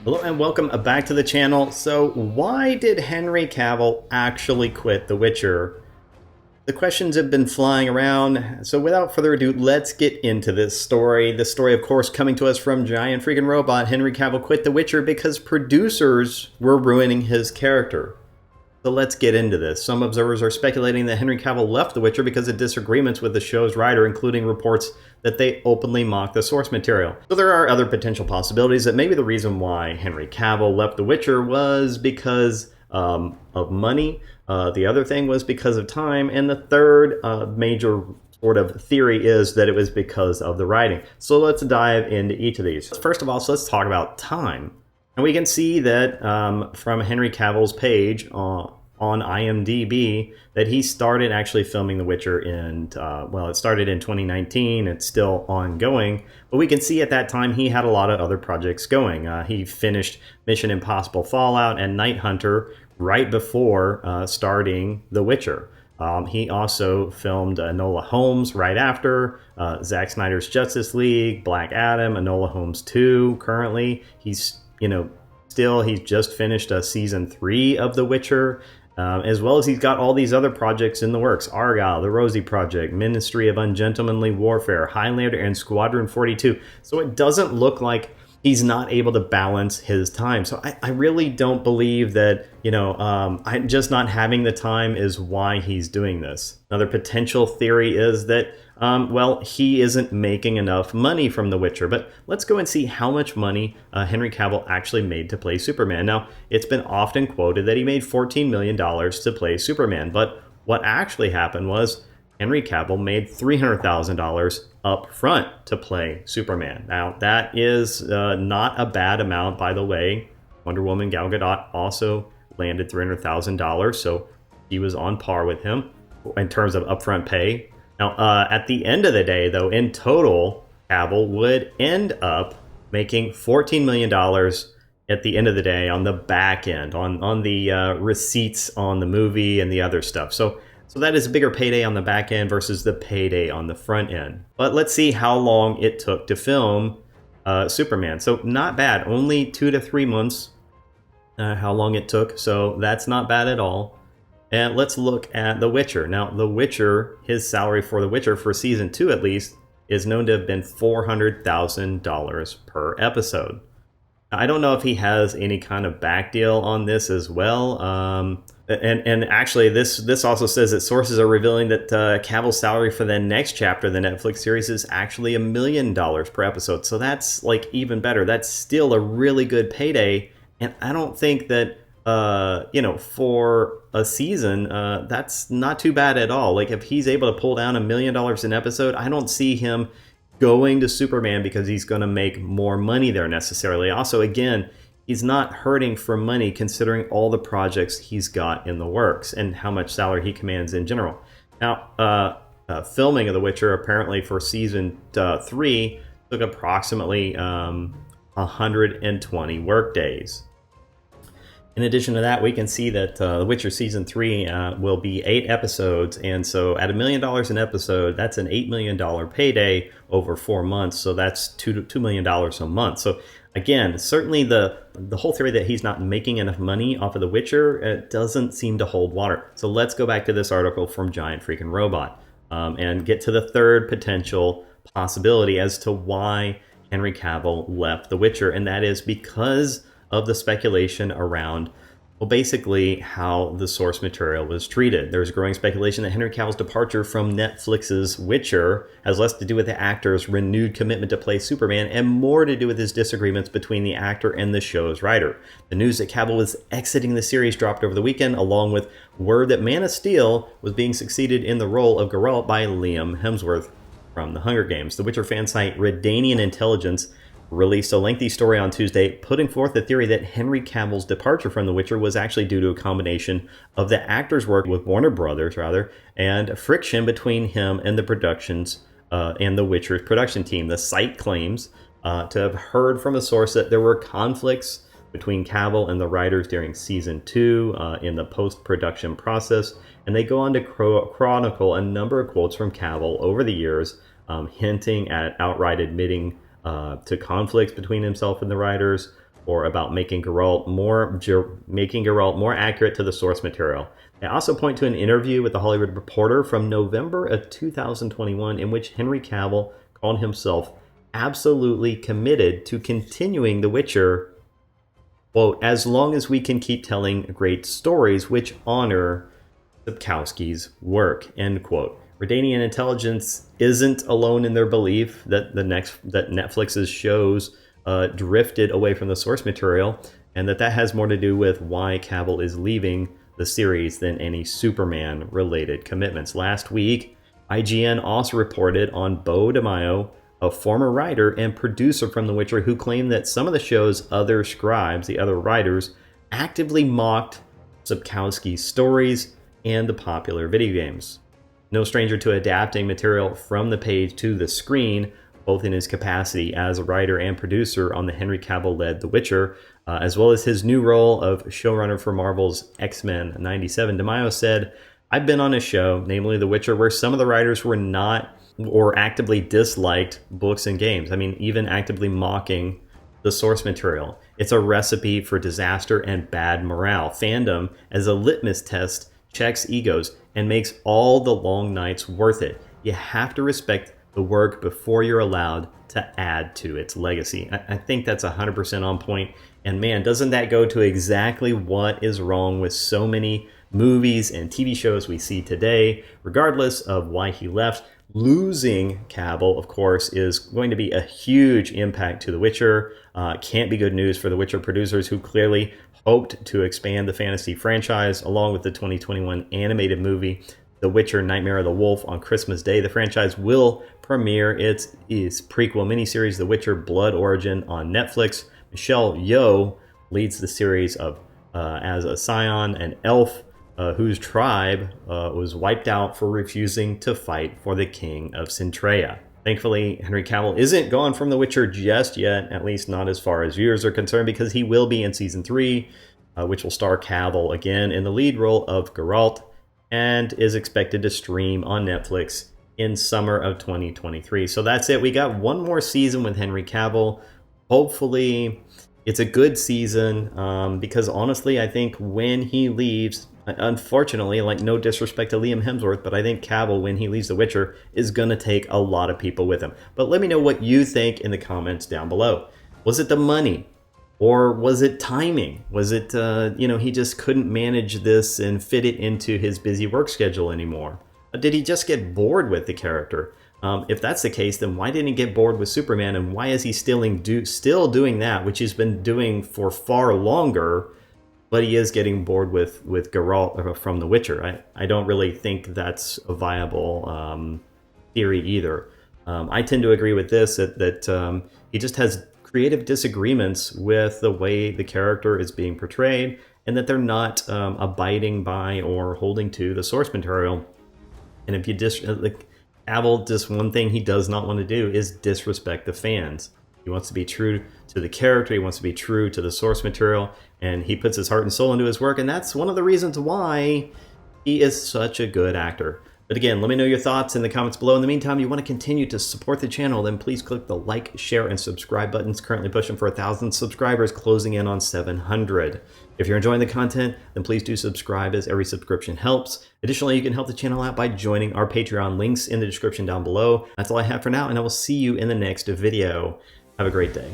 Hello and welcome back to the channel. So why did Henry Cavill actually quit The Witcher? The questions have been flying around, so without further ado, let's get into this story. This story, of course, coming to us from Giant Freaking Robot. Henry Cavill quit The Witcher because producers were ruining his character. So let's get into this. Some observers are speculating that Henry Cavill left The Witcher because of disagreements with the show's writer, including reports that they openly mock the source material. So there are other potential possibilities that maybe the reason why Henry Cavill left The Witcher was because of money. The other thing was because of time. And the third major sort of theory is that it was because of the writing. So let's dive into each of these. First of all, so let's talk about time. And we can see that from Henry Cavill's page on IMDb that he started actually filming The Witcher in, well, it started in 2019. It's still ongoing. But we can see at that time he had a lot of other projects going. He finished Mission Impossible Fallout and Night Hunter right before starting The Witcher. He also filmed Enola Holmes right after, Zack Snyder's Justice League, Black Adam, Enola Holmes 2 currently. He's he's just finished season 3 of The Witcher, as well as he's got all these other projects in the works. Argyle, The Rosie Project, Ministry of Ungentlemanly Warfare, Highlander, and Squadron 42. So it doesn't look like he's not able to balance his time. So I really don't believe that, just not having the time is why he's doing this. Another potential theory is that, well, he isn't making enough money from The Witcher. But let's go and see how much money Henry Cavill actually made to play Superman. Now, it's been often quoted that he made $14 million to play Superman. But what actually happened was Henry Cavill made $300,000 up front to play Superman. Now, that is not a bad amount, by the way. Wonder Woman Gal Gadot also landed $300,000, so he was on par with him in terms of upfront pay. Now, at the end of the day, though, in total, Cavill would end up making $14 million at the end of the day on the back end, on the receipts on the movie and the other stuff. So that is a bigger payday on the back end versus the payday on the front end. But let's see how long it took to film Superman. So not bad, only 2 to 3 months how long it took. So that's not bad at all. And let's look at The Witcher. Now, The Witcher, his salary for The Witcher for season 2 at least, is known to have been $400,000 per episode. I don't know if he has any kind of back deal on this as well. And actually, this also says that sources are revealing that Cavill's salary for the next chapter of the Netflix series is actually $1 million per episode. So that's like even better. That's still a really good payday. And I don't think that, for a season, that's not too bad at all. Like if he's able to pull down $1 million an episode, I don't see him going to Superman because he's going to make more money there necessarily. Also, again, he's not hurting for money considering all the projects he's got in the works and how much salary he commands in general. Now, filming of The Witcher apparently for season 3 took approximately 120 work days. In addition to that, we can see that The Witcher Season 3 will be 8 episodes, and so at $1 million an episode, that's an $8 million payday over 4 months, so that's $2 million a month. So again, certainly the whole theory that he's not making enough money off of The Witcher, it doesn't seem to hold water. So let's go back to this article from Giant Freaking Robot and get to the third potential possibility as to why Henry Cavill left The Witcher, and that is because of the speculation around, well, basically how the source material was treated. There's growing speculation that Henry Cavill's departure from Netflix's Witcher has less to do with the actor's renewed commitment to play Superman and more to do with his disagreements between the actor and the show's writer. The news that Cavill was exiting the series dropped over the weekend, along with word that Man of Steel was being succeeded in the role of Geralt by Liam Hemsworth from The Hunger Games. The Witcher fan site Redanian Intelligence released a lengthy story on Tuesday putting forth the theory that Henry Cavill's departure from The Witcher was actually due to a combination of the actor's work with Warner Brothers, and friction between him and the productions and The Witcher's production team. The site claims to have heard from a source that there were conflicts between Cavill and the writers during season 2 in the post-production process, and they go on to chronicle a number of quotes from Cavill over the years, hinting at outright admitting to conflicts between himself and the writers, or about making Geralt more accurate to the source material. They also point to an interview with the Hollywood Reporter from November of 2021 in which Henry Cavill called himself absolutely committed to continuing The Witcher, quote, as long as we can keep telling great stories which honor Sapkowski's work, end quote. Redanian intelligence isn't alone in their belief that that Netflix's shows drifted away from the source material, and that has more to do with why Cavill is leaving the series than any Superman-related commitments. Last week, IGN also reported on Beau DeMaio, a former writer and producer from The Witcher, who claimed that some of the show's other scribes, the other writers, actively mocked Sapkowski's stories and the popular video games. No stranger to adapting material from the page to the screen, both in his capacity as a writer and producer on the Henry Cavill-led The Witcher, as well as his new role of showrunner for Marvel's X-Men 97. DeMaio said, I've been on a show, namely The Witcher, where some of the writers were not or actively disliked books and games. I mean, even actively mocking the source material. It's a recipe for disaster and bad morale. Fandom, as a litmus test, checks egos and makes all the long nights worth it. You have to respect the work before you're allowed to add to its legacy. I think that's 100% on point. And man, doesn't that go to exactly what is wrong with so many movies and TV shows we see today, regardless of why he left. Losing Cavill, of course, is going to be a huge impact to The Witcher. Can't be good news for The Witcher producers, who clearly hoped to expand the fantasy franchise along with the 2021 animated movie The Witcher Nightmare of the Wolf on Christmas Day. The franchise will premiere its prequel miniseries The Witcher Blood Origin on Netflix. Michelle Yeoh leads the series of as a scion, an elf whose tribe was wiped out for refusing to fight for the king of Centrea. Thankfully, Henry Cavill isn't gone from The Witcher just yet, at least not as far as viewers are concerned, because he will be in Season 3, which will star Cavill again in the lead role of Geralt, and is expected to stream on Netflix in summer of 2023. So that's it. We got one more season with Henry Cavill. Hopefully, it's a good season, because honestly, I think when he leaves, unfortunately, like, no disrespect to Liam Hemsworth, but I think Cavill, when he leaves The Witcher, is going to take a lot of people with him. But let me know what you think in the comments down below. Was it the money? Or was it timing? Was it, he just couldn't manage this and fit it into his busy work schedule anymore? Did he just get bored with the character? If that's the case, then why didn't he get bored with Superman? And why is he still doing that, which he's been doing for far longer, but he is getting bored with Geralt from The Witcher? I don't really think that's a viable theory either. I tend to agree with this, that he just has creative disagreements with the way the character is being portrayed, and that they're not abiding by or holding to the source material. And if you Cavill, just one thing he does not want to do is disrespect the fans. He wants to be true to the character, he wants to be true to the source material, and he puts his heart and soul into his work, and that's one of the reasons why he is such a good actor. But again, let me know your thoughts in the comments below. In the meantime, you want to continue to support the channel, then please click the like, share, and subscribe buttons. Currently pushing for 1,000 subscribers, closing in on 700. If you're enjoying the content, then please do subscribe, as every subscription helps. Additionally, you can help the channel out by joining our Patreon, links in the description down below. That's all I have for now, and I will see you in the next video. Have a great day.